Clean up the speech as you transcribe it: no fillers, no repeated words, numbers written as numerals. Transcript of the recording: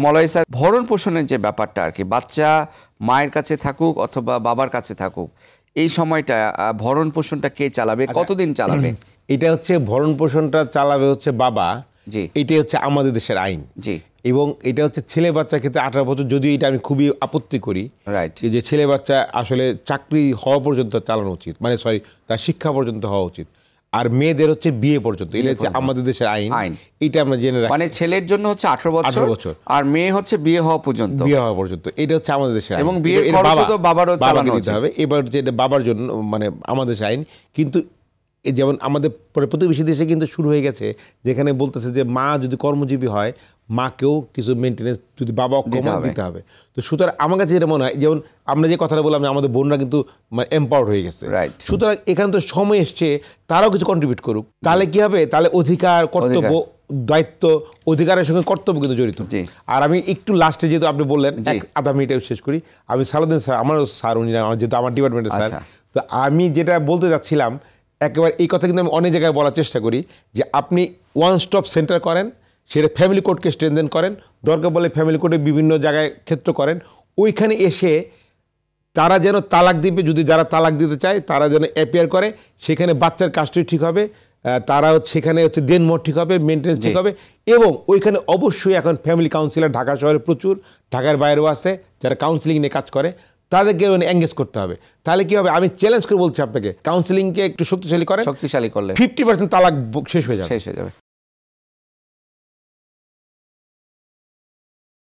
Malay sir, ভরণ পোষণের যে ব্যাপারটা আর কি, বাচ্চা মায়ের কাছে থাকুক অথবা বাবার কাছে থাকুক, এই সময়টা ভরণ পোষণটা কে চালাবে, কতদিন চালাবে? এটা হচ্ছে ভরণ পোষণটা চালাবে হচ্ছে বাবা। জি, এটাই হচ্ছে আমাদের দেশের আইন। জি, এবং এটা হচ্ছে ছেলে বাচ্চার ক্ষেত্রে 18 বছর, যদিও এটা আমি খুবই আপত্তি করি। রাইট, যে ছেলে বাচ্চা আসলে চাকরি হওয়া পর্যন্ত চালানো উচিত, মানে সরি, তার শিক্ষা পর্যন্ত হওয়া উচিত। আর মেয়েদের হচ্ছে বিয়ে পর্যন্ত। এটা হচ্ছে আমাদের দেশের আইন। এটা আমরা জেনে রাখি। মানে ছেলের জন্য হচ্ছে 18 বছর, আর মেয়ে হচ্ছে বিয়ে হওয়া পর্যন্ত। এটা হচ্ছে আমাদের দেশের আইন। এবং বিয়ের খরচ তো বাবারও চালানো দিতে হবে। এবার যেটা বাবার জন্য, মানে আমাদের দেশের আইন। কিন্তু যেমন আমাদের প্রতিবেশী দেশে কিন্তু শুরু হয়ে গেছে, যেখানে বলতেছে যে মা যদি কর্মজীবী হয়, মাকেও কিছু মেনটেনেন্স যদি বাবা অক্ষম দিতে হবে। তো সুতরাং আমার কাছে যেটা মনে হয়, যেমন আমরা যে কথাটা বললাম, আমাদের বোনরা কিন্তু এম্পাওয়ার্ড হয়ে গেছে। সুতরাং এখানে তো সময় এসছে তারাও কিছু কন্ট্রিবিউট করুক। তাহলে কি হবে? তাহলে অধিকার, কর্তব্য, দায়িত্ব, অধিকারের সঙ্গে কর্তব্য কিন্তু জড়িত। আর আমি একটু লাস্টে, যেহেতু আপনি বললেন, আধা মিনিটে শেষ করি। আমি সালাউদ্দিন স্যার, আমারও স্যার, উনি যেহেতু আমার ডিপার্টমেন্টের স্যার, তো আমি যেটা বলতে চাচ্ছিলাম, একেবারে এই কথা কিন্তু আমি অনেক জায়গায় বলার চেষ্টা করি, যে আপনি ওয়ান স্টপ সেন্টার করেন, সেটা ফ্যামিলি কোর্টকে স্ট্রেনথেন করেন, দরকার বলে ফ্যামিলি কোর্টে বিভিন্ন জায়গায় ক্ষেত্র করেন। ওইখানে এসে তারা যেন তালাক দিবে, যদি যারা তালাক দিতে চায় তারা যেন অ্যাপিয়ার করে, সেখানে বাচ্চার কাস্টডি ঠিক হবে, তারা সেখানে হচ্ছে দেনমোহর ঠিক হবে, মেনটেন্স ঠিক হবে। এবং ওইখানে অবশ্যই এখন ফ্যামিলি কাউন্সিলর ঢাকা শহরে প্রচুর, ঢাকার বাইরেও আছে যারা কাউন্সিলিং নিয়ে কাজ করে, তাদেরকে এনগেজ করতে হবে। তাহলে কি হবে? আমি চ্যালেঞ্জ করে বলছি আপনাকে, কাউন্সিলিংকে একটু শক্তিশালী করলে 50% তালাক শেষ হয়ে যাবে।